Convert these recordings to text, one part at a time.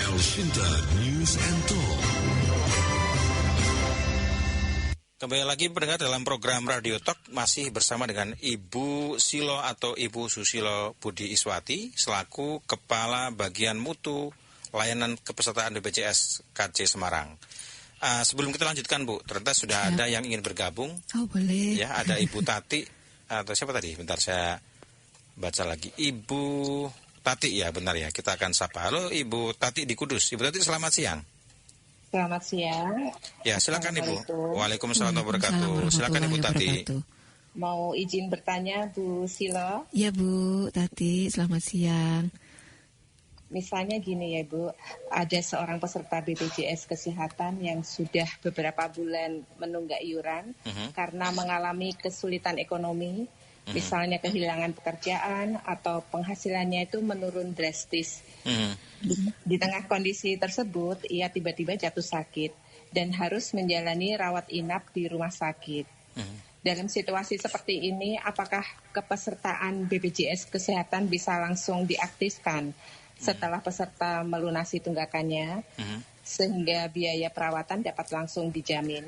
El Shinta News and Talk. Kembali lagi pendengar dalam program Radio Talk, masih bersama dengan Ibu Silo atau Ibu Susilo Budi Iswati selaku Kepala Bagian Mutu Layanan Kepesertaan BPJS KJ Semarang. Sebelum kita lanjutkan Bu, ternyata sudah ada yang ingin bergabung. Oh boleh. Ya, ada Ibu Tati atau siapa tadi? Bentar saya baca lagi. Ibu Tati ya, benar ya. Kita akan sapa. Halo Ibu Tati di Kudus. Ibu Tati selamat siang. Selamat siang. Ya, silakan Ibu. Waalaikumsalam warahmatullahi wabarakatuh. Silakan Ibu Tati. Mau izin bertanya Bu Silo? Ya Bu Tati, selamat siang. Misalnya gini ya Bu, ada seorang peserta BPJS Kesehatan yang sudah beberapa bulan menunggak iuran karena mengalami kesulitan ekonomi, misalnya kehilangan pekerjaan atau penghasilannya itu menurun drastis. Di tengah kondisi tersebut, ia tiba-tiba jatuh sakit dan harus menjalani rawat inap di rumah sakit. Dalam situasi seperti ini, apakah kepesertaan BPJS Kesehatan bisa langsung diaktifkan setelah peserta melunasi tunggakannya, sehingga biaya perawatan dapat langsung dijamin?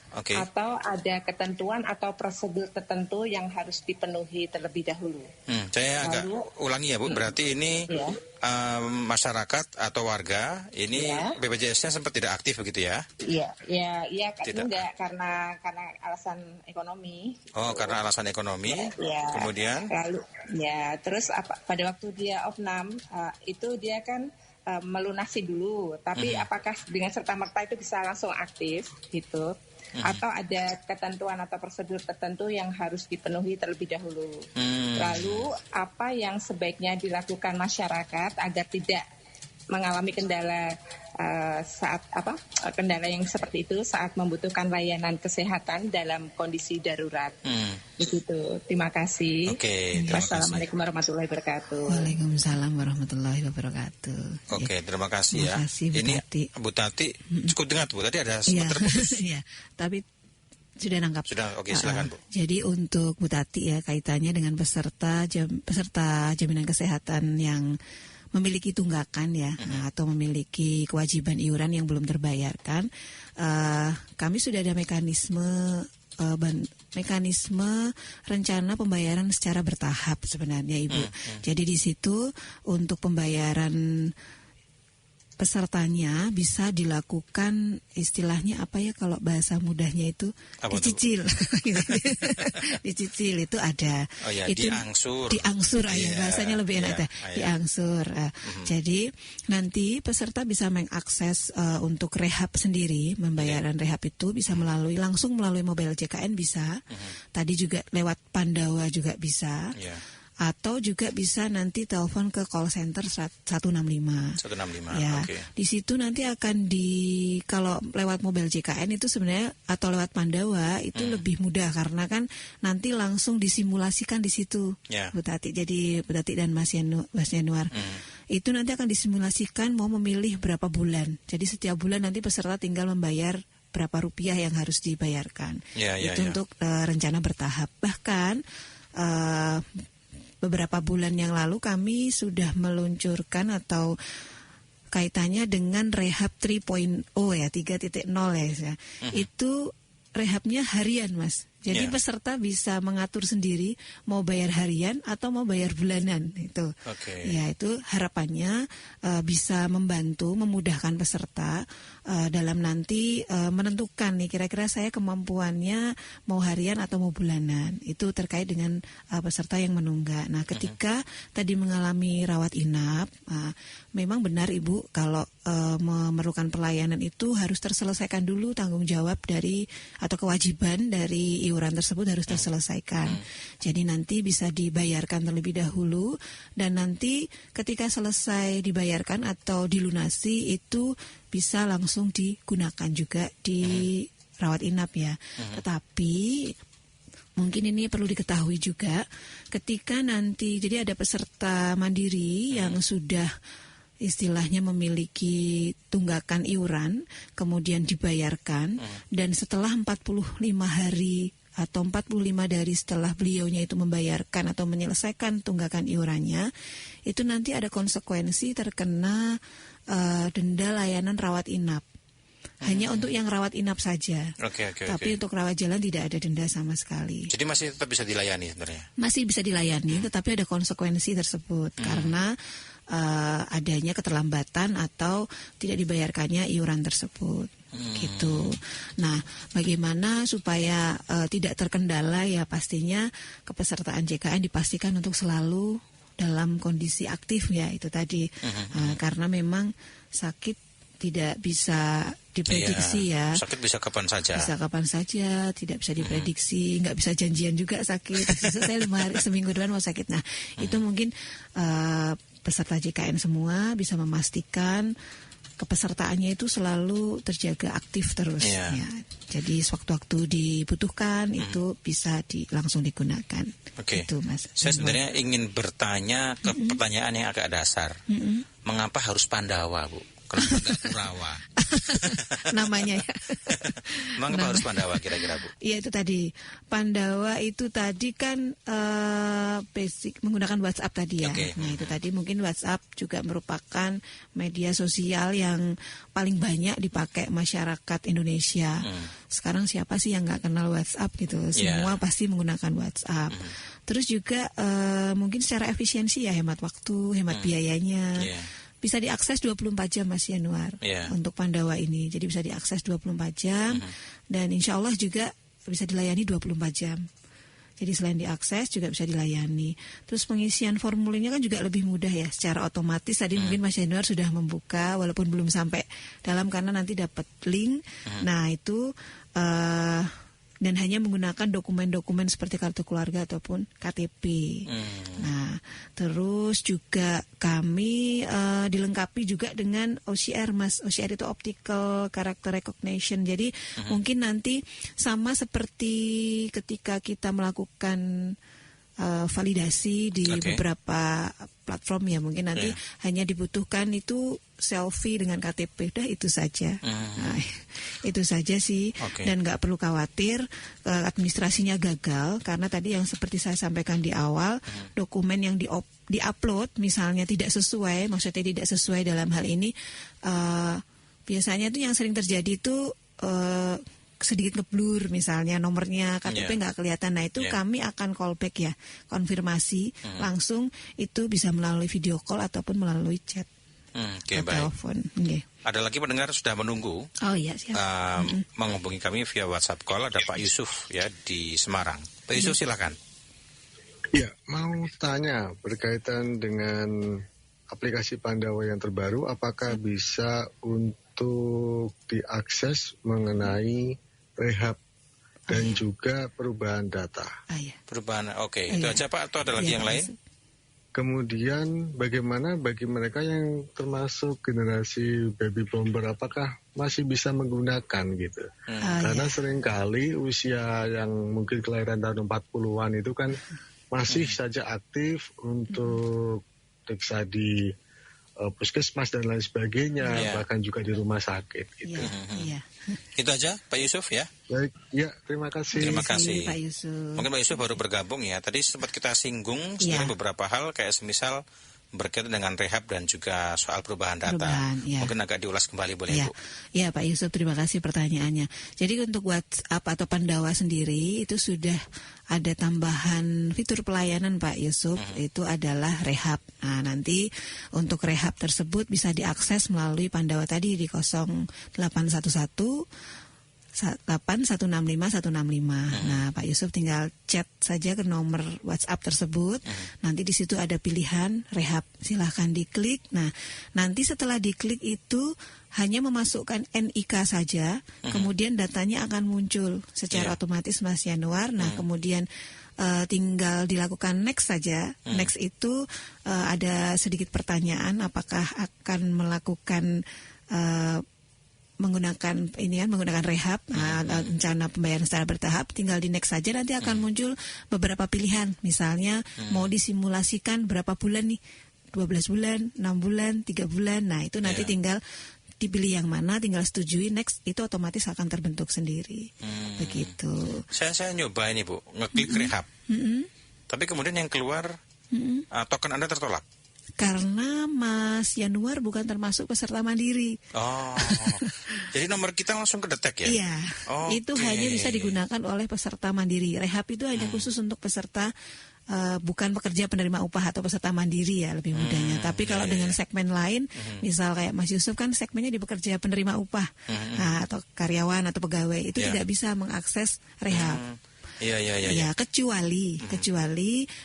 Okay. Atau ada ketentuan atau prosedur tertentu yang harus dipenuhi terlebih dahulu? Saya agak ulangi ya Bu, berarti ini masyarakat atau warga ini BPJS-nya sempat tidak aktif begitu ya? Iya, enggak karena alasan ekonomi. Oh, karena alasan ekonomi. Ya. Kemudian? Lalu, terus pada waktu dia opnam itu dia kan melunasi dulu, tapi apakah dengan serta-merta itu bisa langsung aktif gitu? Atau ada ketentuan atau prosedur tertentu yang harus dipenuhi terlebih dahulu. Lalu apa yang sebaiknya dilakukan masyarakat agar tidak mengalami kendala kendala yang seperti itu saat membutuhkan layanan kesehatan dalam kondisi darurat. Begitu. Terima kasih. Oke, Wassalamualaikum warahmatullahi wabarakatuh. Waalaikumsalam warahmatullahi wabarakatuh. Oke, terima kasih ya. Bu ini Tati. Bu Tati cukup dengar Bu, tadi ada sempat terputus. Iya, tapi sudah nangkap. Sudah, oke, silakan Bu. Jadi untuk Bu Tati ya, kaitannya dengan peserta jaminan kesehatan yang memiliki tunggakan ya, atau memiliki kewajiban iuran yang belum terbayarkan, kami sudah ada mekanisme rencana pembayaran secara bertahap sebenarnya Ibu. Jadi di situ untuk pembayaran pesertanya bisa dilakukan istilahnya apa ya kalau bahasa mudahnya itu dicicil. Dicicil itu ada. Oh ya, itu diangsur bahasanya lebih enak diangsur. Jadi nanti peserta bisa mengakses untuk rehab sendiri, pembayaran rehab itu bisa langsung melalui mobile JKN bisa. Tadi juga lewat Pandawa juga bisa. Atau juga bisa nanti telepon ke call center 165. Ya, di situ nanti akan kalau lewat mobil JKN itu sebenarnya atau lewat Pandawa itu lebih mudah karena kan nanti langsung disimulasikan di situ. Bu Tati, jadi Bu Tati dan Mas Yanuar. Itu nanti akan disimulasikan mau memilih berapa bulan. Jadi setiap bulan nanti peserta tinggal membayar berapa rupiah yang harus dibayarkan. Itu untuk rencana bertahap. Bahkan beberapa bulan yang lalu kami sudah meluncurkan atau kaitannya dengan rehab 3.0 ya, 3.0 ya. Itu rehabnya harian Mas. Jadi peserta bisa mengatur sendiri mau bayar harian atau mau bayar bulanan itu. Ya itu harapannya bisa membantu memudahkan peserta dalam nanti menentukan nih kira-kira saya kemampuannya mau harian atau mau bulanan. Itu terkait dengan peserta yang menunggak. Nah, ketika tadi mengalami rawat inap, memang benar Ibu kalau memerlukan pelayanan itu harus terselesaikan dulu tanggung jawab dari atau kewajiban dari iuran tersebut harus terselesaikan. Jadi nanti bisa dibayarkan terlebih dahulu dan nanti ketika selesai dibayarkan atau dilunasi itu bisa langsung digunakan juga di rawat inap ya. Tetapi mungkin ini perlu diketahui juga ketika nanti jadi ada peserta mandiri yang sudah istilahnya memiliki tunggakan iuran kemudian dibayarkan dan setelah 45 hari atau 45 hari setelah beliaunya itu membayarkan atau menyelesaikan tunggakan iurannya, itu nanti ada konsekuensi terkena denda layanan rawat inap. Hanya untuk yang rawat inap saja. Tapi untuk rawat jalan tidak ada denda sama sekali. Jadi masih tetap bisa dilayani sebenarnya? Masih bisa dilayani, tetapi ada konsekuensi tersebut karena adanya keterlambatan atau tidak dibayarkannya iuran tersebut. Gitu. Nah, bagaimana supaya tidak terkendala, ya pastinya kepesertaan JKN dipastikan untuk selalu dalam kondisi aktif, ya itu tadi. Karena memang sakit tidak bisa diprediksi, ya. Sakit bisa kapan saja. Bisa kapan saja, tidak bisa diprediksi, nggak bisa janjian juga sakit. Saya 5 hari, seminggu depan mau sakit. Nah, itu mungkin peserta JKN semua bisa memastikan kepesertaannya itu selalu terjaga aktif terus. Ya. Jadi sewaktu-waktu dibutuhkan itu bisa langsung digunakan. Itu, Mas. Saya sebenarnya ingin bertanya ke pertanyaan yang agak dasar. Mengapa harus Pandawa, Bu? Kenapa nggak Kurawa? Namanya ya. Mengapa harus Pandawa kira-kira, Bu? Iya, itu tadi. Pandawa itu tadi kan basic menggunakan WhatsApp tadi ya. Nah, itu tadi mungkin WhatsApp juga merupakan media sosial yang paling banyak dipakai masyarakat Indonesia. Sekarang siapa sih yang nggak kenal WhatsApp gitu? Semua pasti menggunakan WhatsApp. Terus juga mungkin secara efisiensi ya, hemat waktu, hemat biayanya. Bisa diakses 24 jam, Mas Yanuar, untuk Pandawa ini. Jadi bisa diakses 24 jam dan insya Allah juga bisa dilayani 24 jam. Jadi selain diakses juga bisa dilayani. Terus pengisian formulirnya kan juga lebih mudah ya, secara otomatis. Tadi mungkin Mas Yanuar sudah membuka walaupun belum sampai dalam karena nanti dapat link. Nah itu dan hanya menggunakan dokumen-dokumen seperti kartu keluarga ataupun KTP. Nah, terus juga kami dilengkapi juga dengan OCR, Mas. OCR itu Optical Character Recognition. Jadi mungkin nanti sama seperti ketika kita melakukan validasi di beberapa platform ya, mungkin nanti hanya dibutuhkan itu selfie dengan KTP, udah itu saja. Nah, itu saja sih, dan nggak perlu khawatir administrasinya gagal karena tadi yang seperti saya sampaikan di awal, dokumen yang di-upload misalnya tidak sesuai, maksudnya tidak sesuai dalam hal ini, biasanya itu yang sering terjadi itu sedikit ngeblur misalnya nomornya KTP nggak kelihatan. Nah itu kami akan callback ya, konfirmasi langsung, itu bisa melalui video call ataupun melalui chat atau telepon. Ada lagi pendengar sudah menunggu. Oh iya, siap. Menghubungi kami via WhatsApp call. Ada Pak Yusuf ya di Semarang. Pak Yusuf silakan. Ya, mau tanya berkaitan dengan aplikasi Pandawa yang terbaru, apakah bisa untuk diakses mengenai rehab dan juga perubahan data. Perubahan, itu aja Pak, atau ada lagi yang lain? Kemudian bagaimana bagi mereka yang termasuk generasi baby bomber, apakah masih bisa menggunakan gitu? Karena seringkali usia yang mungkin kelahiran tahun 40-an itu kan masih saja aktif untuk periksa di puskesmas dan lain sebagainya, bahkan juga di rumah sakit gitu. Itu aja Pak Yusuf ya. Baik, ya terima kasih. Terima kasih Pak Yusuf. Mungkin Pak Yusuf baru bergabung ya. Tadi sempat kita singgung sebenarnya beberapa hal kayak semisal berkaitan dengan rehab dan juga soal perubahan data. Mungkin agak diulas kembali boleh Bu? Ya Pak Yusuf, terima kasih pertanyaannya. Jadi untuk WhatsApp atau Pandawa sendiri itu sudah ada tambahan fitur pelayanan Pak Yusuf, itu adalah rehab. Nah nanti untuk rehab tersebut bisa diakses melalui Pandawa tadi di 0811 8165165. Nah, Pak Yusuf tinggal chat saja ke nomor WhatsApp tersebut. Nanti di situ ada pilihan rehab. Silahkan diklik. Nah, nanti setelah diklik itu hanya memasukkan NIK saja, kemudian datanya akan muncul secara otomatis Mas Yanuar. Nah, kemudian tinggal dilakukan next saja. Next itu ada sedikit pertanyaan, apakah akan melakukan menggunakan rehab, rencana pembayaran secara bertahap, tinggal di next saja, nanti akan muncul beberapa pilihan, misalnya mau disimulasikan berapa bulan nih, 12 bulan, 6 bulan, 3 bulan, nah itu nanti tinggal dipilih yang mana, tinggal setujui, next, itu otomatis akan terbentuk sendiri. Begitu. Saya nyoba ini Bu, ngeklik rehab. Tapi kemudian yang keluar token Anda tertolak. Karena Mas Yanuar bukan termasuk peserta mandiri. Oh, jadi nomor kita langsung kedetek ya? Iya, itu hanya bisa digunakan oleh peserta mandiri. Rehab itu hanya khusus untuk peserta bukan pekerja penerima upah atau peserta mandiri ya lebih mudahnya. Tapi kalau dengan segmen lain, misal kayak Mas Yusuf kan segmennya di pekerja penerima upah atau karyawan atau pegawai, itu tidak bisa mengakses rehab. Ya, kecuali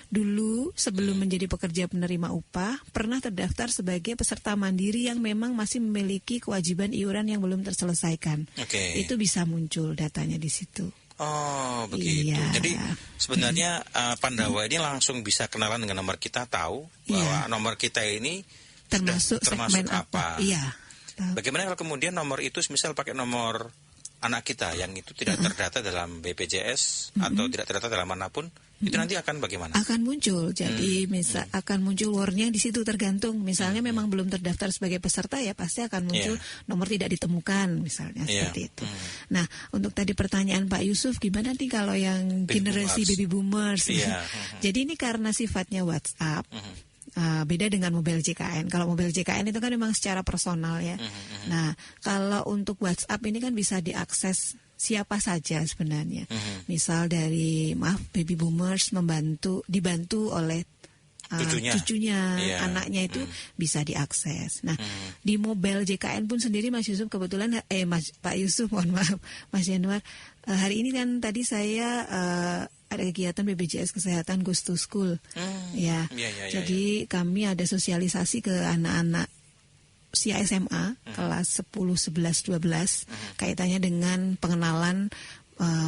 dulu sebelum menjadi pekerja penerima upah pernah terdaftar sebagai peserta mandiri yang memang masih memiliki kewajiban iuran yang belum terselesaikan. Itu bisa muncul datanya di situ. Oh, begitu. Jadi sebenarnya Pandawa ini langsung bisa kenalan dengan nomor kita, tahu bahwa nomor kita ini termasuk segmen apa. Iya. Bagaimana kalau kemudian nomor itu misal pakai nomor anak kita yang itu tidak terdata dalam BPJS atau tidak terdata dalam manapun, itu nanti akan bagaimana? Akan muncul. Jadi akan muncul warning di situ, tergantung. Misalnya memang belum terdaftar sebagai peserta, ya pasti akan muncul nomor tidak ditemukan misalnya seperti itu. Nah, untuk tadi pertanyaan Pak Yusuf, gimana nih kalau yang generasi baby boomers? Jadi ini karena sifatnya WhatsApp. Beda dengan mobile JKN. Kalau mobile JKN itu kan memang secara personal ya. Nah, kalau untuk WhatsApp ini kan bisa diakses siapa saja sebenarnya. Misal dari baby boomers dibantu oleh cucunya, anaknya itu bisa diakses. Nah, di mobile JKN pun sendiri Mas Yusuf kebetulan Pak Yusuf, mohon maaf, Mas Yanuar, hari ini kan tadi saya ada kegiatan BPJS Kesehatan Goes to School. Jadi kami ada sosialisasi ke anak-anak usia SMA kelas 10, 11, 12 kaitannya dengan pengenalan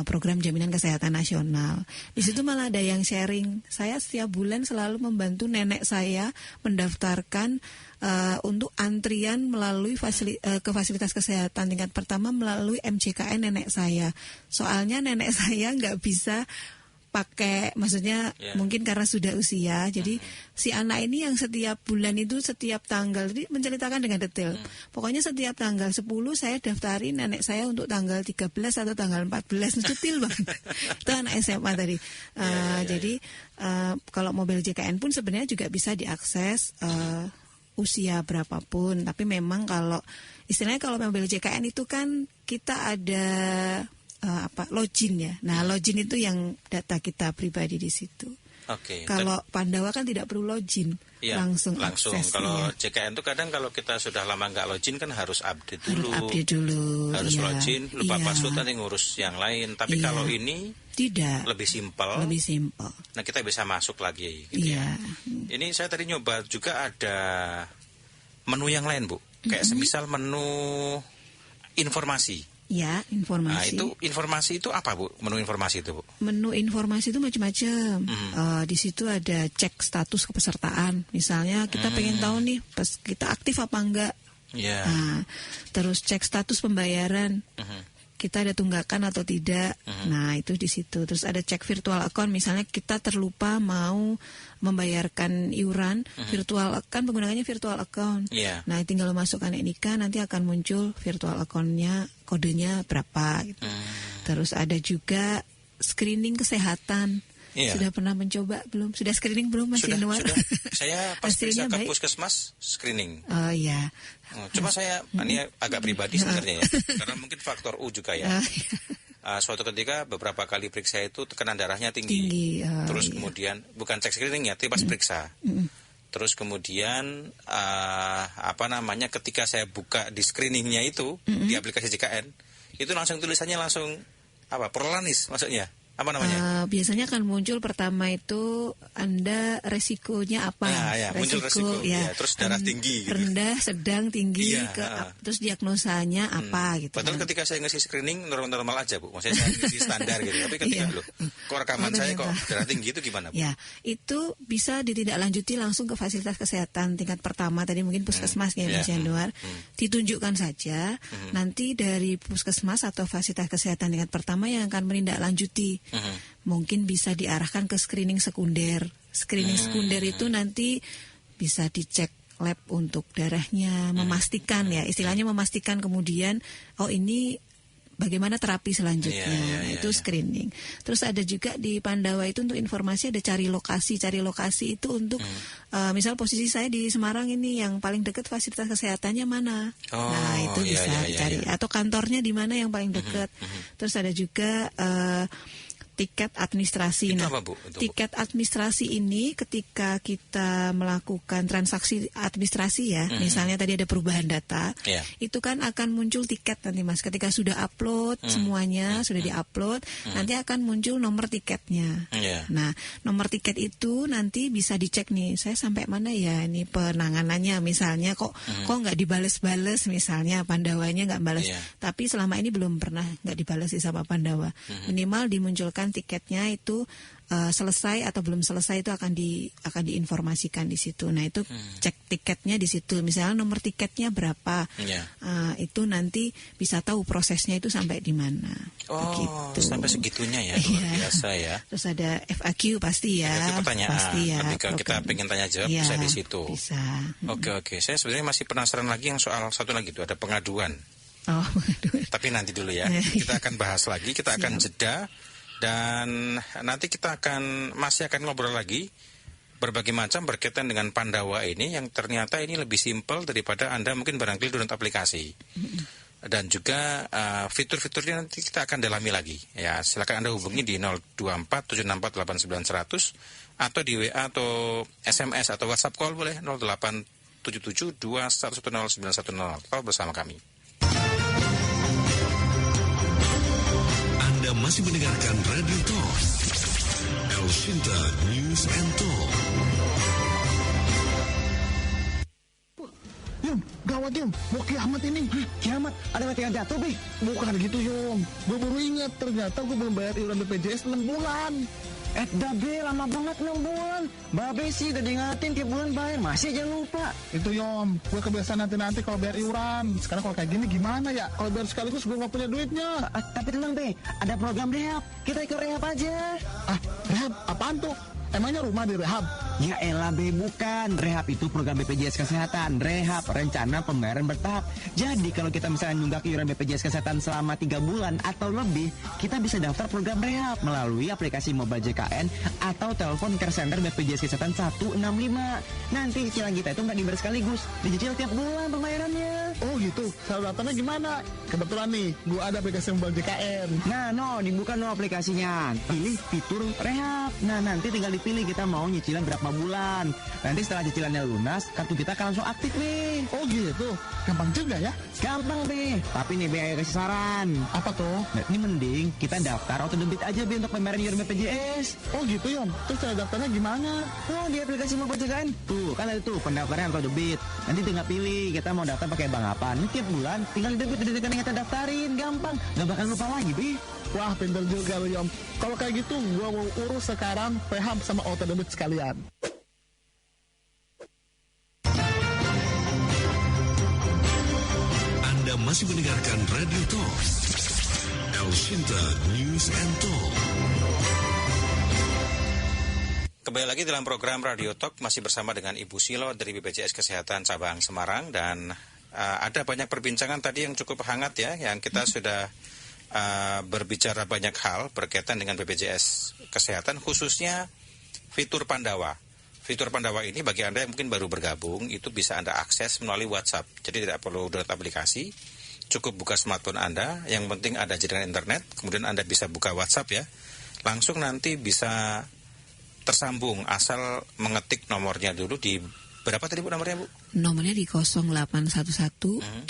program jaminan kesehatan nasional. Di situ malah ada yang sharing. Saya setiap bulan selalu membantu nenek saya mendaftarkan untuk antrian melalui ke fasilitas kesehatan tingkat pertama melalui MJKN nenek saya. Soalnya nenek saya nggak bisa pakai, maksudnya mungkin karena sudah usia, jadi si anak ini yang setiap bulan itu setiap tanggal, jadi menceritakan dengan detail. Pokoknya setiap tanggal 10 saya daftarin nenek saya untuk tanggal 13 atau tanggal 14, detail banget. Itu anak SMA tadi. Jadi kalau mobil JKN pun sebenarnya juga bisa diakses usia berapapun, tapi memang kalau istilahnya kalau mobil JKN itu kan kita ada login ya. Nah, login itu yang data kita pribadi di situ. Kalau Pandawa kan tidak perlu login, langsung akses. Kalau JKN itu kadang kalau kita sudah lama nggak login kan harus update dulu. Harus login, lupa password nanti ngurus yang lain. Tapi kalau ini tidak, lebih simpel. Nah, kita bisa masuk lagi. Gitu ya. Ini saya tadi nyoba juga ada menu yang lain, Bu. Kayak semisal menu informasi. Ya, informasi. Nah, informasi itu apa, Bu? Menu informasi itu, Bu? Menu informasi itu macam-macam. Di situ ada cek status kepesertaan. Misalnya kita pengen tahu nih, kita aktif apa enggak. Nah, terus cek status pembayaran. Kita ada tunggakan atau tidak. Nah, itu di situ. Terus ada cek virtual account. Misalnya kita terlupa mau membayarkan iuran, virtual account, penggunaannya virtual account. Nah, tinggal masukkan NIK, nanti akan muncul virtual account-nya, kodenya berapa gitu. Terus ada juga screening kesehatan. Sudah pernah mencoba belum? Sudah screening belum, Mas Yanuar? Sudah. Saya pas bisa ke puskesmas screening. Oh iya. Cuma saya ini agak pribadi sebenarnya ya. Karena mungkin faktor U juga ya. Suatu ketika beberapa kali periksa itu tekanan darahnya tinggi. Terus kemudian bukan cek screening ya, tapi pas periksa. Terus kemudian ketika saya buka di screeningnya itu di aplikasi JKN, itu langsung tulisannya prolanis maksudnya. Apa namanya? Biasanya akan muncul pertama itu Anda resikonya apa? Muncul resiko. Terus darah tinggi gitu. Rendah, sedang, tinggi, terus diagnosanya apa gitu. Padahal ketika saya ngisi screening normal aja, Bu. Maksudnya saya ngisi standar gitu. Tapi ketika kok rekaman saya kok darah tinggi itu gimana, Bu? Ya, itu bisa ditindaklanjuti langsung ke fasilitas kesehatan tingkat pertama. Tadi mungkin puskesmas ya, Mas Yanuar. Ditunjukkan saja, nanti dari puskesmas atau fasilitas kesehatan tingkat pertama yang akan menindaklanjuti. Mungkin bisa diarahkan ke screening sekunder. Screening sekunder itu nanti bisa dicek lab untuk darahnya, memastikan ya, istilahnya memastikan kemudian ini bagaimana terapi selanjutnya, itu screening. Terus ada juga di Pandawa itu untuk informasi ada cari lokasi itu untuk misal posisi saya di Semarang ini yang paling dekat fasilitas kesehatannya mana, nah itu bisa dicari atau kantornya di mana yang paling dekat. Terus ada juga tiket administrasi. Nah, tiket administrasi ini ketika kita melakukan transaksi administrasi ya, misalnya tadi ada perubahan data, itu kan akan muncul tiket nanti Mas. Ketika sudah upload semuanya, sudah diupload, nanti akan muncul nomor tiketnya. Nah, nomor tiket itu nanti bisa dicek nih, saya sampai mana ya ini penanganannya, misalnya kok nggak dibales-bales, misalnya Pandawanya nggak balas, tapi selama ini belum pernah nggak dibales sih sama Pandawa. Minimal dimunculkan tiketnya itu selesai atau belum selesai itu akan diinformasikan di situ. Nah itu cek tiketnya di situ. Misalnya nomor tiketnya berapa, itu nanti bisa tahu prosesnya itu sampai di mana. Begitu. Sampai segitunya ya, luar biasa ya. Terus ada FAQ pasti ya. FAQ pertanyaan. Pasti ya. Ketika kita pengen tanya jawab bisa di situ. Bisa. Oke. Saya sebenarnya masih penasaran lagi yang soal satu lagi itu ada pengaduan. Pengaduan. Tapi nanti dulu ya. Kita akan bahas lagi. Kita akan jeda. Dan nanti kita masih akan ngobrol lagi berbagai macam berkaitan dengan Pandawa ini yang ternyata ini lebih simpel daripada Anda mungkin barangkali download aplikasi. Dan juga fitur-fiturnya nanti kita akan dalami lagi. Ya, silakan Anda hubungi di 024 764 89100 atau di WA atau SMS atau WhatsApp call boleh 0877 2110 910. Call bersama kami. Anda masih mendengarkan Radio Talk, El Shinta News and Talk. Yum, gawat Yum, mau kiamat ini. Kiamat? Ada mati yang jatuh, Bi? Bukan gitu Yum, gue baru ingat ternyata gue belum bayar iuran BPJS 6 bulan. Be, lama banget 6 bulan. Babe sih udah diingatin tiap bulan bayar, masih aja lupa. Itu Yom, gue kebiasaan nanti kalau bayar iuran. Sekarang kalau kayak gini gimana ya? Kalau bayar sekaligus gue gak punya duitnya. Tapi tenang Be, ada program rehab. Kita ikut rehab aja. Rehab? Apaan tuh? Emangnya rumah di rehab? Ya elah Be, bukan. Rehab itu program BPJS Kesehatan. Rehab, rencana pembayaran bertahap. Jadi kalau kita misalnya nunggak iuran BPJS Kesehatan selama 3 bulan atau lebih, kita bisa daftar program rehab melalui aplikasi mobile JKN atau telepon care center BPJS Kesehatan 165. Nanti cicilan kita itu nggak dibayar sekaligus, dicicil tiap bulan pembayarannya. Oh gitu, cara daftarnya gimana? Kebetulan nih, gue ada aplikasi mobile JKN. Nah, dibuka aplikasinya. Pilih fitur rehab. Nah, nanti tinggal dipilih kita mau nyicilan berapa bulan. Nanti setelah cicilannya lunas, kartu kita akan langsung aktif nih. Oh gitu, gampang juga ya? Gampang Be, tapi nih Be ayo kasih saran. Apa tuh? Nah, ini mending kita daftar auto debit aja Be untuk pembayaran iuran BPJS. Oh gitu Yom, terus cara daftarnya gimana? Oh di aplikasi mobile JKN. Tuh kan ada tuh pendaftaran auto debit. Nanti tinggal pilih kita mau daftar pakai bank apa. Ini tiap bulan tinggal debit dari rekening kita daftarin, gampang. Gak bakal lupa lagi Be. Wah pintar juga lo Yom. Kalau kayak gitu gua mau urus sekarang rehab sama auto debit sekalian. Anda masih mendengarkan Radio Talk, El Shinta News and Talk. Kembali lagi dalam program Radio Talk masih bersama dengan Ibu Silo dari BPJS Kesehatan Cabang Semarang dan ada banyak perbincangan tadi yang cukup hangat ya, yang kita sudah berbicara banyak hal berkaitan dengan BPJS Kesehatan khususnya fitur Pandawa. Fitur Pandawa ini bagi Anda yang mungkin baru bergabung itu bisa Anda akses melalui WhatsApp. Jadi tidak perlu download aplikasi, cukup buka smartphone Anda, yang penting ada jaringan internet, kemudian Anda bisa buka WhatsApp ya. Langsung nanti bisa tersambung asal mengetik nomornya dulu di berapa tadi Bu nomornya Bu? Nomornya di 0811 8165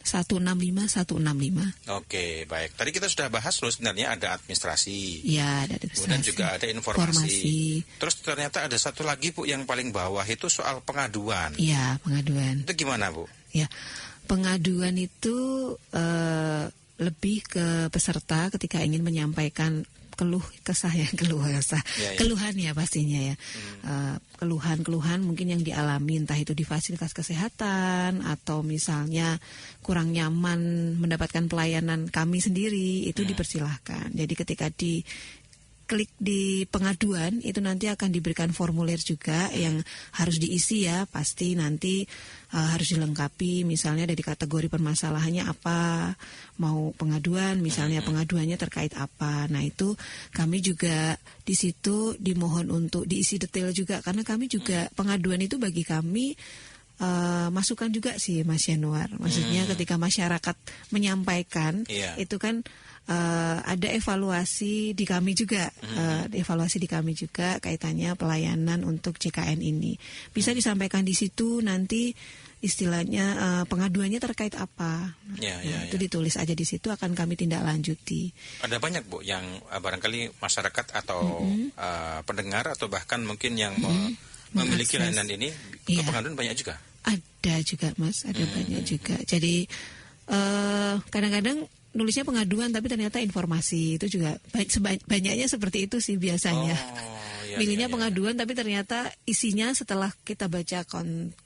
165. Oke, baik. Tadi kita sudah bahas loh sebenarnya ada administrasi. Ya, ada administrasi. Kemudian juga ada informasi. Terus ternyata ada satu lagi Bu yang paling bawah itu soal pengaduan. Iya, pengaduan. Itu gimana Bu? Ya, pengaduan itu lebih ke peserta ketika ingin menyampaikan keluhan ya pastinya ya, keluhan mungkin yang dialami entah itu di fasilitas kesehatan atau misalnya kurang nyaman mendapatkan pelayanan kami sendiri itu dipersilahkan. Jadi ketika klik di pengaduan itu nanti akan diberikan formulir juga yang harus diisi ya, pasti nanti harus dilengkapi misalnya dari kategori permasalahannya apa, mau pengaduan misalnya pengaduannya terkait apa. Nah itu kami juga di situ dimohon untuk diisi detail juga karena kami juga pengaduan itu bagi kami masukan juga sih Mas Yanuar. Maksudnya ketika masyarakat menyampaikan itu kan ada evaluasi di kami juga, kaitannya pelayanan untuk JKN ini bisa disampaikan di situ nanti istilahnya pengaduannya terkait apa. Itu ditulis aja di situ akan kami tindak lanjuti. Ada banyak Bu yang barangkali masyarakat atau pendengar atau bahkan mungkin yang memiliki layanan ini ke pengaduan banyak juga. Ada juga Mas, ada banyak juga. Jadi kadang-kadang nulisnya pengaduan tapi ternyata informasi itu juga banyaknya seperti itu sih biasanya. Milihnya pengaduan tapi ternyata isinya setelah kita baca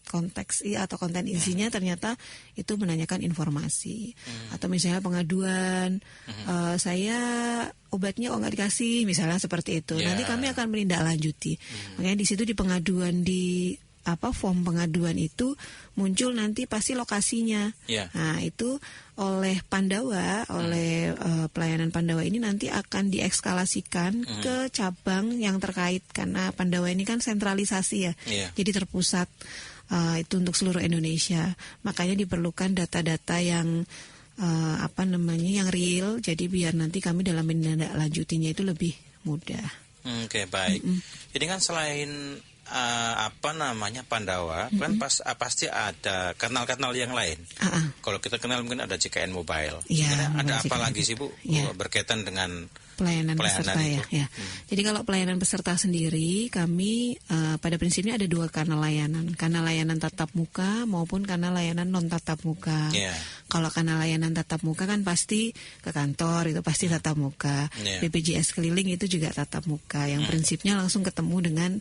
konteks atau konten isinya ternyata itu menanyakan informasi. Atau misalnya pengaduan saya obatnya kok nggak dikasih misalnya seperti itu. Nanti kami akan menindaklanjuti. Makanya di situ di pengaduan form pengaduan itu muncul nanti pasti lokasinya. Nah itu oleh Pandawa, oleh pelayanan Pandawa ini nanti akan diekskalasikan ke cabang yang terkait karena Pandawa ini kan sentralisasi ya, jadi terpusat itu untuk seluruh Indonesia. Makanya diperlukan data-data yang yang real. Jadi biar nanti kami dalam menindaklanjutinya itu lebih mudah. Oke, baik. Ini kan selain Pandawa kan pasti ada kanal-kanal yang lain. Kalau kita kenal mungkin ada JKN Mobile. Ada apa lagi sih Bu berkaitan dengan pelayanan peserta itu? Jadi kalau pelayanan peserta sendiri kami pada prinsipnya ada 2 kanal layanan tatap muka maupun kanal layanan non tatap muka. Kalau kanal layanan tatap muka kan pasti ke kantor, itu pasti tatap muka. BPJS keliling itu juga tatap muka yang prinsipnya langsung ketemu dengan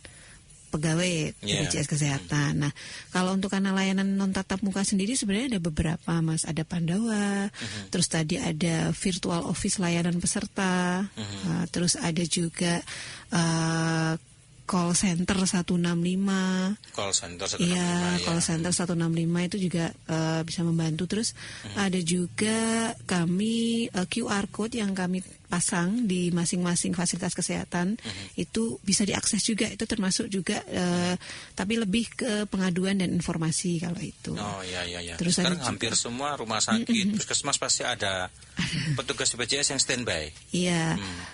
pegawai BPJS Kesehatan. Nah, kalau untuk kanal layanan non tatap muka sendiri sebenarnya ada beberapa Mas. Ada Pandawa, terus tadi ada virtual office layanan peserta, terus ada juga call center 165. Call center 165. Call center 165 itu juga bisa membantu. Terus ada juga kami QR code yang kami pasang di masing-masing fasilitas kesehatan itu bisa diakses juga. Itu termasuk juga tapi lebih ke pengaduan dan informasi kalau itu. Terus sekarang hampir semua rumah sakit, puskesmas pasti ada petugas BPJS yang standby.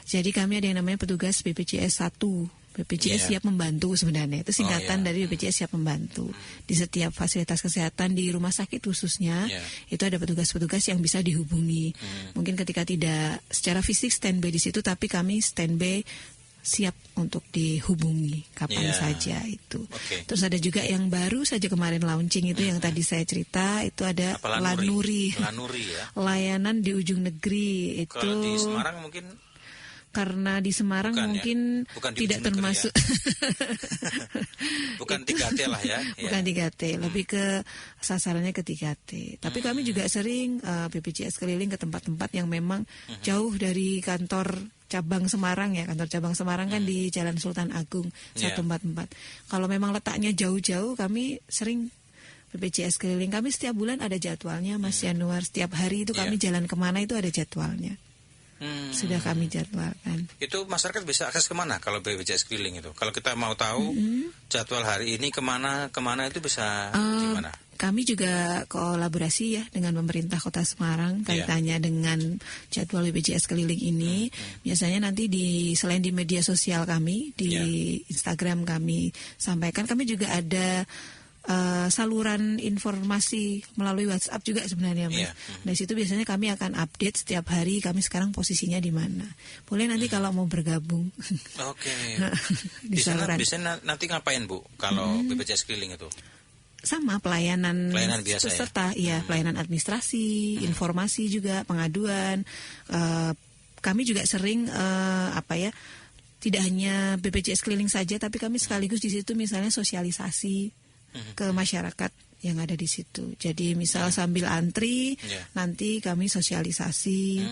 Jadi kami ada yang namanya petugas BPJS 1. BPJS siap membantu sebenarnya. Itu singkatan dari BPJS siap membantu. Di setiap fasilitas kesehatan di rumah sakit khususnya itu ada petugas-petugas yang bisa dihubungi. Mungkin ketika tidak secara fisik standby di situ, tapi kami standby siap untuk dihubungi kapan saja itu. Terus ada juga yang baru saja kemarin launching itu yang tadi saya cerita, itu ada Lanuri layanan di ujung negeri. Itu kalau di Semarang mungkin karena di Semarang mungkin tidak termasuk bukan 3T lah ya. Bukan 3T, lebih ke sasarannya ke 3T. Tapi kami juga sering BPJS keliling ke tempat-tempat yang memang jauh dari kantor cabang Semarang ya. Kantor cabang Semarang kan di Jalan Sultan Agung 144. Kalau memang letaknya jauh-jauh, kami sering BPJS keliling. Kami setiap bulan ada jadwalnya Mas Yanuar. Setiap hari itu kami jalan kemana itu ada jadwalnya. Sudah kami jadwalkan. Itu masyarakat bisa akses kemana kalau BPJS keliling itu? Kalau kita mau tahu jadwal hari ini kemana itu bisa gimana? Kami juga kolaborasi ya dengan pemerintah Kota Semarang kaitannya dengan jadwal BPJS keliling ini. Biasanya nanti selain di media sosial kami, di Instagram kami sampaikan, kami juga ada saluran informasi melalui WhatsApp juga sebenarnya Mas. Dari situ biasanya kami akan update setiap hari kami sekarang posisinya di mana. Boleh nanti kalau mau bergabung. Di sana biasanya nanti ngapain Bu kalau BPJS keliling itu? Sama pelayanan biasa peserta, pelayanan administrasi, informasi juga, pengaduan. Kami juga sering tidak hanya BPJS keliling saja, tapi kami sekaligus di situ misalnya sosialisasi ke masyarakat yang ada di situ. Jadi misal sambil antri nanti kami sosialisasi.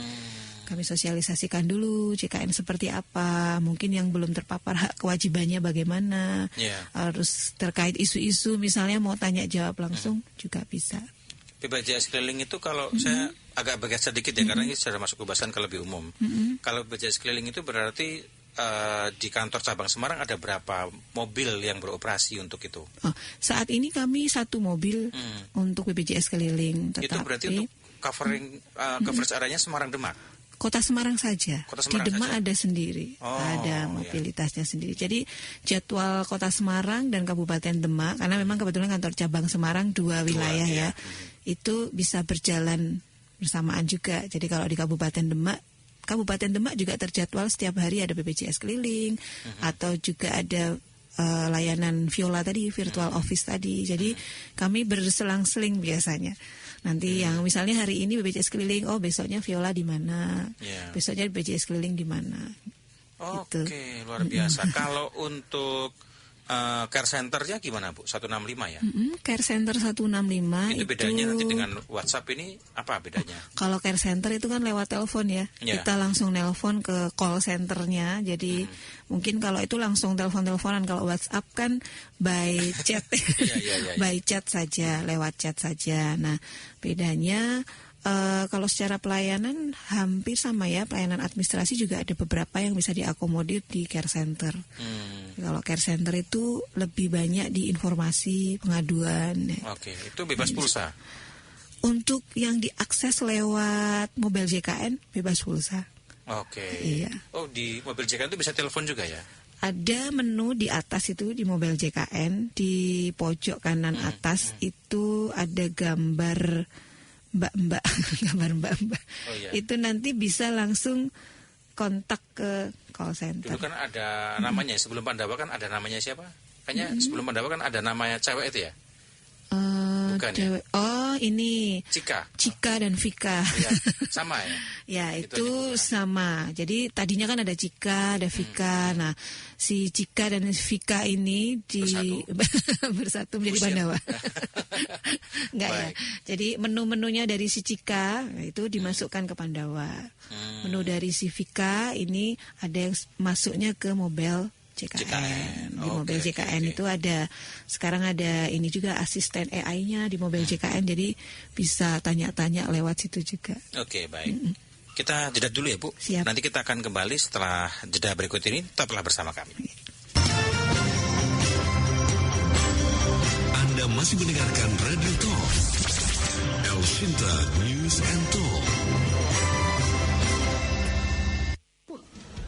Kami sosialisasikan dulu JKN seperti apa, mungkin yang belum terpapar hak kewajibannya bagaimana, harus terkait isu-isu misalnya mau tanya jawab langsung juga bisa. BPJS keliling itu kalau saya agak bergeser sedikit ya, karena ini sudah masuk pembahasan ke lebih umum. Kalau BPJS keliling itu berarti di kantor cabang Semarang ada berapa mobil yang beroperasi untuk itu? Saat ini kami 1 mobil untuk BPJS keliling. Tetapi, itu berarti untuk coverage areanya Semarang Demak? Kota Semarang saja. Di Demak ada sendiri, ada mobilitasnya sendiri. Jadi jadwal Kota Semarang dan Kabupaten Demak, karena memang kebetulan kantor cabang Semarang 2 wilayah ya, itu bisa berjalan bersamaan juga. Jadi kalau di Kabupaten Demak juga terjadwal setiap hari ada BPJS keliling, atau juga ada layanan Viola tadi, virtual office tadi. Jadi kami berselang-seling biasanya. Nanti yang misalnya hari ini BPJS keliling, besoknya Viola di mana, besoknya BPJS keliling di mana. Oke, luar biasa. Kalau untuk care centernya gimana Bu? 165 ya? Care center 165 itu bedanya nanti dengan WhatsApp ini apa bedanya? Kalau care center itu kan lewat telepon ya. Kita langsung nelpon ke call centernya. Jadi mungkin kalau itu langsung telepon-teleponan. Kalau WhatsApp kan by chat, by chat saja, lewat chat saja. Nah bedanya kalau secara pelayanan hampir sama ya. Pelayanan administrasi juga ada beberapa yang bisa diakomodir di care center. Kalau care center itu lebih banyak di informasi, pengaduan. Oke, itu bebas pulsa? Untuk yang diakses lewat mobil JKN bebas pulsa. Oke. Iya. Di mobil JKN itu bisa telepon juga ya? Ada menu di atas itu di mobil JKN, di pojok kanan atas itu ada gambar mbak-mbak, gambar mbak-mbak. Itu nanti bisa langsung kontak ke call center. Dulu kan ada namanya, sebelum Pandawa kan ada namanya siapa? Kayaknya sebelum Pandawa kan ada namanya cewek itu ya? Bukan cewek. Ya? Ini Cika dan Vika. Ya, sama ya? Ya itu sama. Jadi tadinya kan ada Cika, ada Vika. Nah si Cika dan Vika ini bersatu menjadi Pandawa. Enggak ya. Jadi menu-menunya dari si Cika itu dimasukkan ke Pandawa. Menu dari si Vika ini ada yang masuknya ke mobil JKN. Di mobil JKN itu ada, sekarang ada ini juga asisten AI-nya di mobil JKN, jadi bisa tanya-tanya lewat situ juga. Oke, baik. Kita jeda dulu ya Bu. Siap. Nanti kita akan kembali setelah jeda berikut ini. Tetaplah bersama kami. Anda masih mendengarkan Radio Talk El Shinta News and Talk.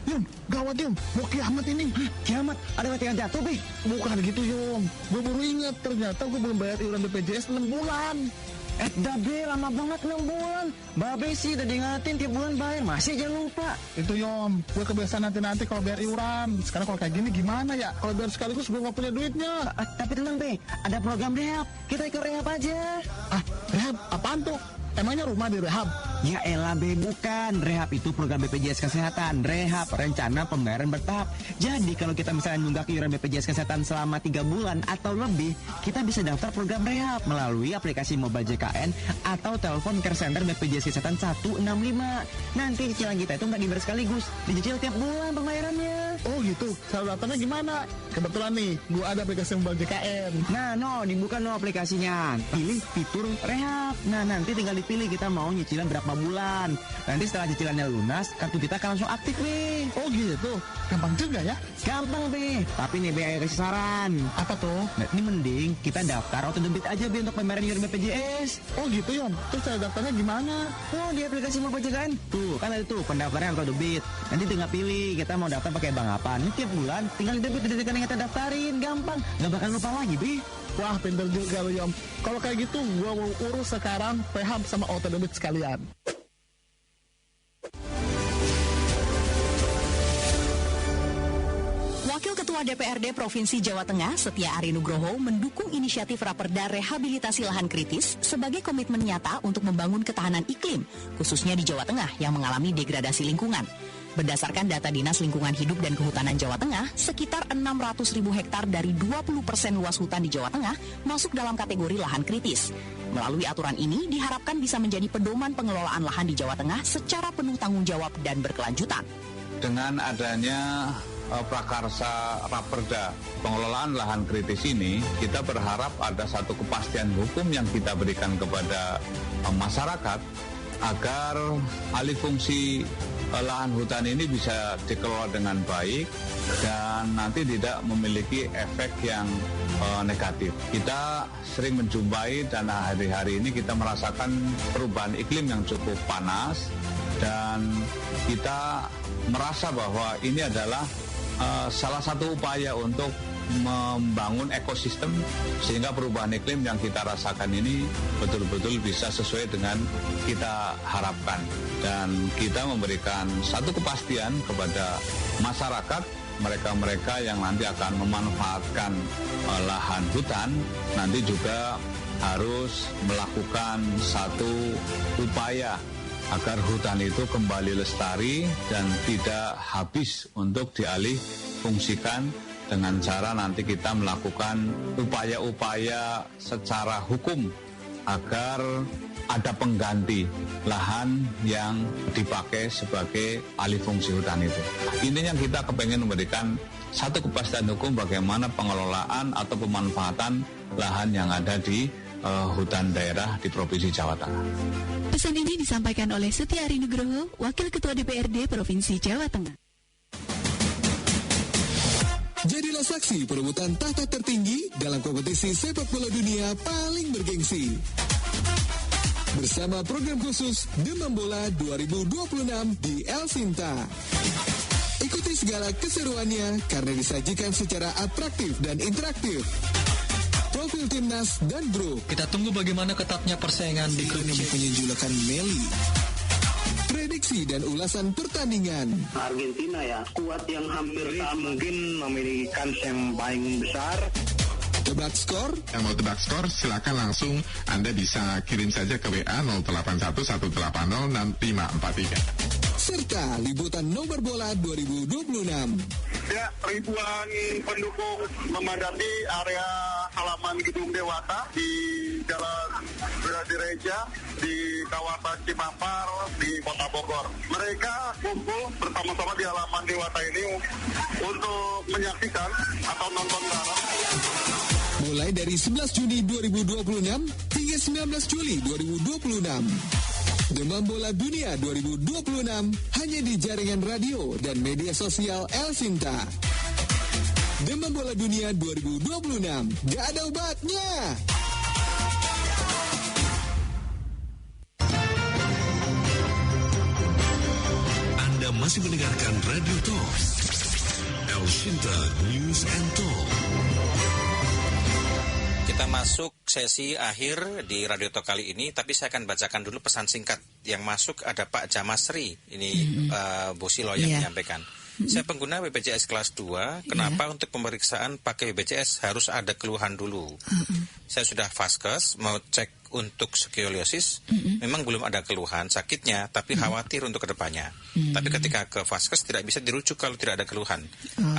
Yum, gawat Yum, mau kiamat ini. Kiamat? Ada mati yang jatuh, Bi? Bukan gitu Yum, gue baru ingat ternyata gue belum bayar iuran BPJS 6 bulan. Be, lama banget 6 bulan. Babe sih udah diingatin tiap bulan bayar, masih aja lupa. Itu Yom, gue kebiasaan nanti kalau bayar iuran. Sekarang kalau kayak gini gimana ya? Kalau bayar sekaligus gue gak punya duitnya. Tapi tenang Be, ada program rehab. Kita ikut rehab aja. Rehab? Apaan tuh? Emangnya rumah di rehab? Ya elah Be, bukan. Rehab itu program BPJS Kesehatan. Rehab, rencana pembayaran bertahap. Jadi kalau kita misalnya nunggak iuran BPJS Kesehatan selama 3 bulan atau lebih, kita bisa daftar program rehab melalui aplikasi mobile JKN atau telepon care center BPJS Kesehatan 165. Nanti cicilan kita itu nggak dibayar sekaligus, dicicil tiap bulan pembayarannya. Oh gitu, cara daftarnya gimana? Kebetulan nih, gue ada aplikasi mobile JKN. Nah, dibuka aplikasinya. Pilih fitur rehab. Nah, nanti tinggal dipilih kita mau nyicilan berapa bulan. Nanti setelah cicilannya lunas, kartu kita akan langsung aktif nih. Oh gitu, gampang juga ya? Gampang Be, tapi nih Be, kasih saran. Apa tuh? Nah, ini mending kita daftar auto debit aja Be untuk pembayaran iuran BPJS. Oh gitu Yon, terus cara daftarnya gimana? Oh di aplikasi mobile JKN. Tuh, kan ada tuh pendaftaran auto debit. Nanti tinggal pilih kita mau daftar pakai bank apa. Ini tiap bulan tinggal debit dari rekening yang kita daftarin, gampang. Gak bakal lupa lagi Be. Wah pinter juga lo Yom. Kalau kayak gitu gua mau urus sekarang rehab sama auto debit sekalian. Wakil Ketua DPRD Provinsi Jawa Tengah Setia Ari Nugroho mendukung inisiatif Raperda Rehabilitasi Lahan Kritis sebagai komitmen nyata untuk membangun ketahanan iklim, khususnya di Jawa Tengah yang mengalami degradasi lingkungan. Berdasarkan data Dinas Lingkungan Hidup dan Kehutanan Jawa Tengah, sekitar 600.000 hektar dari 20% luas hutan di Jawa Tengah masuk dalam kategori lahan kritis. Melalui aturan ini diharapkan bisa menjadi pedoman pengelolaan lahan di Jawa Tengah secara penuh tanggung jawab dan berkelanjutan. Dengan adanya prakarsa Raperda pengelolaan lahan kritis ini, kita berharap ada satu kepastian hukum yang kita berikan kepada masyarakat agar alih fungsi lahan hutan ini bisa dikelola dengan baik dan nanti tidak memiliki efek yang negatif. Kita sering menjumpai dan hari-hari ini kita merasakan perubahan iklim yang cukup panas dan kita merasa bahwa ini adalah salah satu upaya untuk membangun ekosistem sehingga perubahan iklim yang kita rasakan ini betul-betul bisa sesuai dengan kita harapkan, dan kita memberikan satu kepastian kepada masyarakat, mereka-mereka yang nanti akan memanfaatkan lahan hutan nanti juga harus melakukan satu upaya agar hutan itu kembali lestari dan tidak habis untuk dialih fungsikan dengan cara nanti kita melakukan upaya-upaya secara hukum agar ada pengganti lahan yang dipakai sebagai alih fungsi hutan itu. Intinya kita kepengen memberikan satu kepastian hukum bagaimana pengelolaan atau pemanfaatan lahan yang ada di hutan daerah di Provinsi Jawa Tengah. Pesan ini disampaikan oleh Setia Arinugroho, Wakil Ketua DPRD Provinsi Jawa Tengah. Jadilah saksi perebutan tahta tertinggi dalam kompetisi sepak bola dunia paling bergengsi. Bersama program khusus Demam Bola 2026 di El Sinta. Ikuti segala keseruannya karena disajikan secara atraktif dan interaktif. Profil timnas dan grup. Kita tunggu bagaimana ketatnya persaingan di grup yang mempunyai julukan Meli. Prediksi dan ulasan pertandingan. Argentina ya, kuat yang hampir sama, mungkin memiliki kans yang paling besar. Tebak skor? Yang mau tebak skor silakan langsung Anda bisa kirim saja ke WA 0811806543. Serta liputan nomor bola 2026. Ya, ribuan pendukung memadati area halaman Gedung Dewata di Jalan Gereja di kawasan Cimampar di Kota Bogor. Mereka kumpul bersama-sama di halaman Dewata ini untuk menyaksikan atau nonton bareng. Mulai dari 11 Juni 2026 hingga 19 Juli 2026. Demam Bola Dunia 2026 hanya di jaringan radio dan media sosial El Sinta. Demam Bola Dunia 2026, gak ada obatnya. Anda masih mendengarkan Radio Talk El Sinta News and Talk. Kita masuk sesi akhir di Radio Talk kali ini, tapi saya akan bacakan dulu pesan singkat yang masuk. Ada Pak Jamasri, ini Bu Silo yang menyampaikan. Saya pengguna BPJS kelas 2, kenapa untuk pemeriksaan pakai BPJS harus ada keluhan dulu? Saya sudah vaskes, mau cek untuk skoliosis, memang belum ada keluhan sakitnya, tapi khawatir untuk kedepannya. Tapi ketika ke vaskes tidak bisa dirujuk kalau tidak ada keluhan.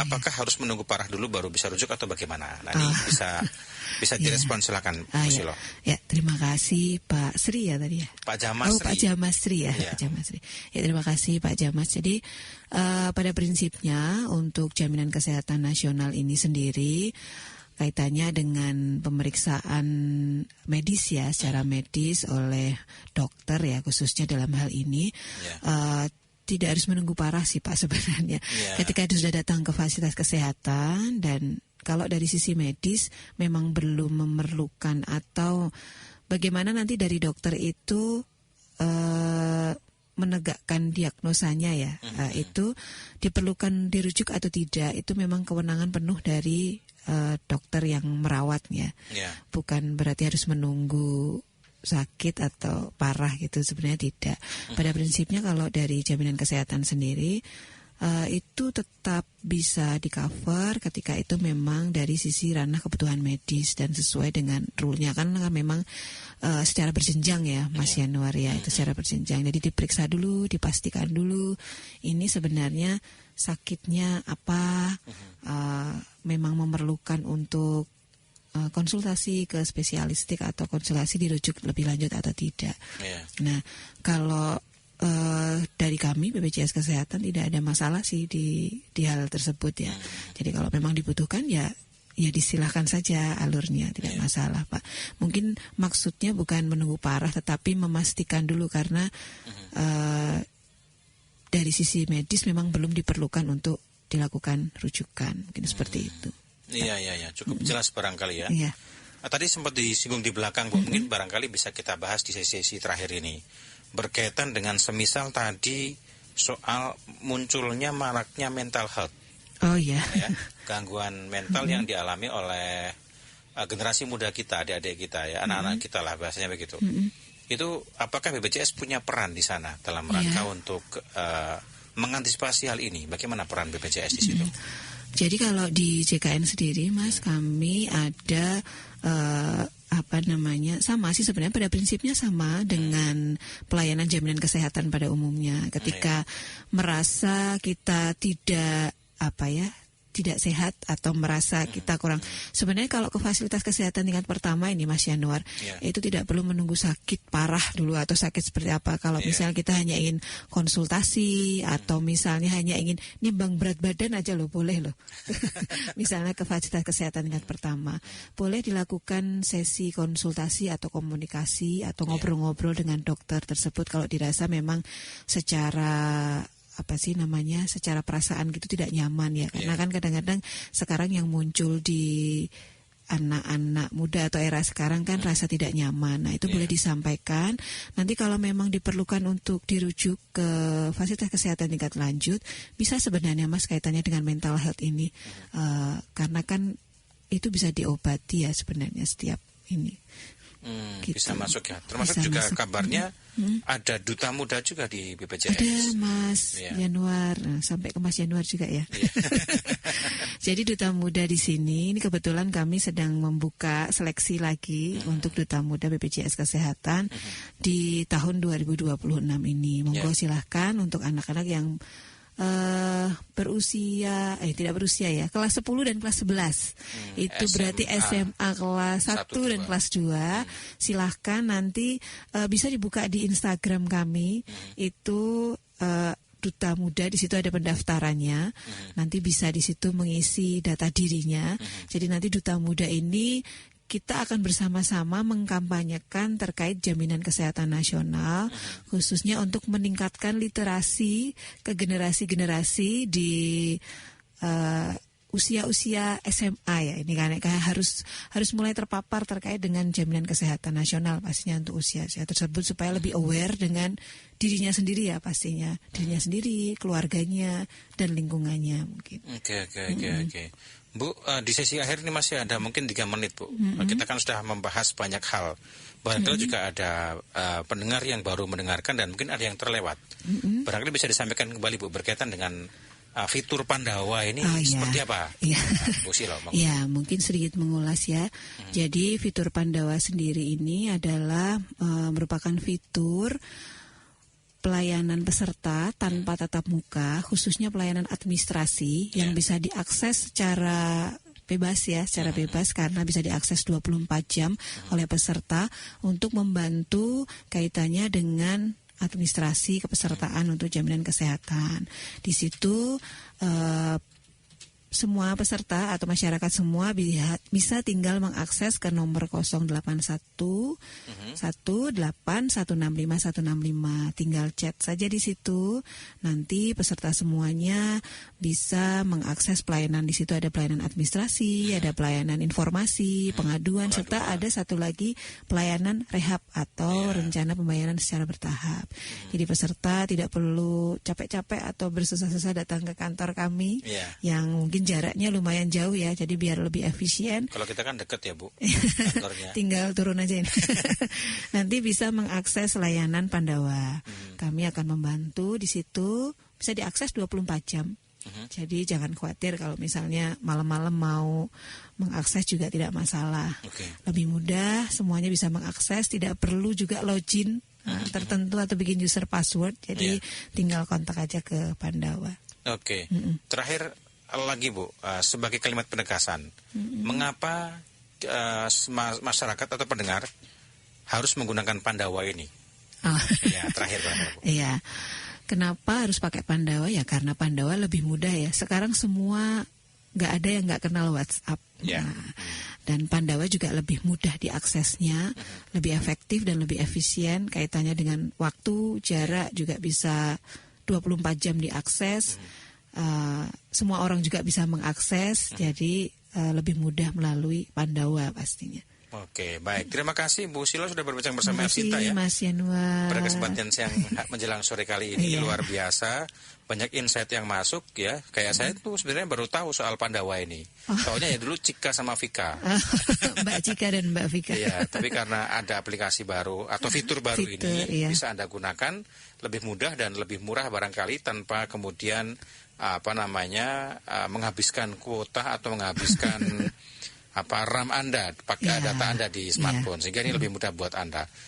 Apakah harus menunggu parah dulu baru bisa rujuk atau bagaimana? Nah, ini bisa direspon, silakan Bu Silo. Ya, terima kasih Pak Sri ya tadi ya. Pak Jamasri. Pak Jamasri ya, Pak Jamasri. Ya, terima kasih Pak Jamas. Jadi pada prinsipnya untuk jaminan kesehatan nasional ini sendiri kaitannya dengan pemeriksaan medis ya, secara medis oleh dokter ya, khususnya dalam hal ini tidak harus menunggu parah sih Pak sebenarnya. Ketika itu sudah datang ke fasilitas kesehatan dan kalau dari sisi medis memang belum memerlukan atau bagaimana nanti dari dokter itu menegakkan diagnosanya ya, itu diperlukan dirujuk atau tidak, itu memang kewenangan penuh dari dokter yang merawatnya. Bukan berarti harus menunggu sakit atau parah gitu, sebenarnya tidak. Pada prinsipnya kalau dari jaminan kesehatan sendiri itu tetap bisa di-cover ketika itu memang dari sisi ranah kebutuhan medis dan sesuai dengan rule-nya kan memang secara berjenjang ya Mas Yanuar ya, itu secara berjenjang. Jadi diperiksa dulu, dipastikan dulu ini sebenarnya sakitnya apa, memang memerlukan untuk konsultasi ke spesialistik atau konsultasi dirujuk lebih lanjut atau tidak. Nah, kalau dari kami BPJS Kesehatan tidak ada masalah sih di hal tersebut ya. Jadi kalau memang dibutuhkan ya disilahkan saja alurnya, tidak masalah Pak. Mungkin maksudnya bukan menunggu parah tetapi memastikan dulu karena dari sisi medis memang belum diperlukan untuk dilakukan rujukan, mungkin seperti itu. Iya, cukup jelas barangkali ya. Iya. Nah, tadi sempat disinggung di belakang Bu, mungkin barangkali bisa kita bahas di sesi terakhir ini. Berkaitan dengan semisal tadi soal munculnya maraknya mental health. Oh iya. Ya, gangguan mental yang dialami oleh generasi muda kita, adik-adik kita ya, anak-anak kita lah bahasanya begitu. Itu apakah BPJS punya peran di sana dalam rangka untuk mengantisipasi hal ini? Bagaimana peran BPJS di situ? Jadi kalau di JKN sendiri Mas, kami ada sama sih sebenarnya pada prinsipnya sama dengan pelayanan jaminan kesehatan pada umumnya. Ketika merasa kita tidak tidak sehat atau merasa kita kurang. Sebenarnya kalau ke fasilitas kesehatan tingkat pertama ini Mas Yanuar, itu tidak perlu menunggu sakit parah dulu atau sakit seperti apa. Kalau misalnya kita hanya ingin konsultasi atau misalnya hanya ingin nimbang berat badan aja boleh loh. Misalnya ke fasilitas kesehatan tingkat pertama, boleh dilakukan sesi konsultasi atau komunikasi atau ngobrol-ngobrol dengan dokter tersebut kalau dirasa memang secara secara perasaan gitu tidak nyaman ya, karena kan kadang-kadang sekarang yang muncul di anak-anak muda atau era sekarang kan rasa tidak nyaman. Nah itu boleh disampaikan. Nanti kalau memang diperlukan untuk dirujuk ke fasilitas kesehatan tingkat lanjut, bisa sebenarnya Mas kaitannya dengan mental health ini, karena kan itu bisa diobati ya sebenarnya setiap ini. Gitu. Bisa masuk ya. Termasuk bisa juga masuk. Kabarnya ada duta muda juga di BPJS. Ada Mas Yanuar, sampai ke Mas Yanuar juga ya. Jadi duta muda di sini, ini kebetulan kami sedang membuka seleksi lagi untuk duta muda BPJS Kesehatan di tahun 2026 ini. Monggo silahkan untuk anak-anak yang tidak berusia ya, kelas 10 dan kelas 11 itu SMA. Berarti SMA kelas 1 dan kelas 2 silahkan nanti bisa dibuka di Instagram kami itu Duta Muda, di situ ada pendaftarannya. Nanti bisa di situ mengisi data dirinya. Jadi nanti Duta Muda ini kita akan bersama-sama mengkampanyekan terkait jaminan kesehatan nasional, khususnya untuk meningkatkan literasi ke generasi-generasi di usia-usia SMA ya. Ini kan harus mulai terpapar terkait dengan jaminan kesehatan nasional pastinya untuk usia tersebut supaya lebih aware dengan dirinya sendiri ya pastinya, dirinya sendiri, keluarganya dan lingkungannya mungkin. Oke. Bu, di sesi akhir ini masih ada mungkin 3 menit Bu. Kita kan sudah membahas banyak hal. Barangkali juga ada pendengar yang baru mendengarkan dan mungkin ada yang terlewat. Barangkali bisa disampaikan kembali Bu berkaitan dengan fitur Pandawa ini seperti apa? Bu Silo. Ya, mungkin sedikit mengulas ya. Jadi fitur Pandawa sendiri ini adalah merupakan fitur pelayanan peserta tanpa tatap muka, khususnya pelayanan administrasi yang bisa diakses secara bebas karena bisa diakses 24 jam oleh peserta untuk membantu kaitannya dengan administrasi kepesertaan untuk jaminan kesehatan. Di situ semua peserta atau masyarakat semua bisa tinggal mengakses ke nomor 081 18165 tinggal chat saja di situ. Nanti peserta semuanya bisa mengakses pelayanan. Di situ ada pelayanan administrasi, ada pelayanan informasi, pengaduan, serta ada satu lagi pelayanan rehab atau rencana pembayaran secara bertahap. Jadi peserta tidak perlu capek-capek atau bersusah-susah datang ke kantor kami yang mungkin jaraknya lumayan jauh ya, jadi biar lebih efisien. Kalau kita kan dekat ya Bu kantornya. Tinggal turun aja ini. Nanti bisa mengakses layanan Pandawa. Kami akan membantu di situ, bisa diakses 24 jam. Jadi jangan khawatir kalau misalnya malam-malam mau mengakses juga tidak masalah. Lebih mudah, semuanya bisa mengakses, tidak perlu juga login tertentu atau bikin user password. Jadi tinggal kontak aja ke Pandawa. Terakhir lagi Bu, sebagai kalimat penegasan, mengapa masyarakat atau pendengar harus menggunakan Pandawa ini? Ya, terakhir Bu. Iya. Kenapa harus pakai Pandawa? Ya karena Pandawa lebih mudah ya. Sekarang semua nggak ada yang nggak kenal WhatsApp. Dan Pandawa juga lebih mudah diaksesnya, lebih efektif dan lebih efisien. Kaitannya dengan waktu, jarak juga bisa 24 jam diakses. Semua orang juga bisa mengakses. Jadi lebih mudah melalui Pandawa pastinya. Oke, baik. Terima kasih Bu Silo sudah berbincang bersama Elsinta ya. Mas Yanuar. Pada kesempatan yang menjelang sore kali ini luar biasa, banyak insight yang masuk ya. Kayak saya tuh sebenarnya baru tahu soal Pandawa ini. Taunya ya dulu Cika sama Vika. Mbak Cika dan Mbak Vika. Iya, tapi karena ada aplikasi baru atau fitur baru ini bisa Anda gunakan lebih mudah dan lebih murah barangkali tanpa kemudian menghabiskan kuota atau menghabiskan RAM Anda, pakai data Anda di smartphone, sehingga ini lebih mudah buat Anda.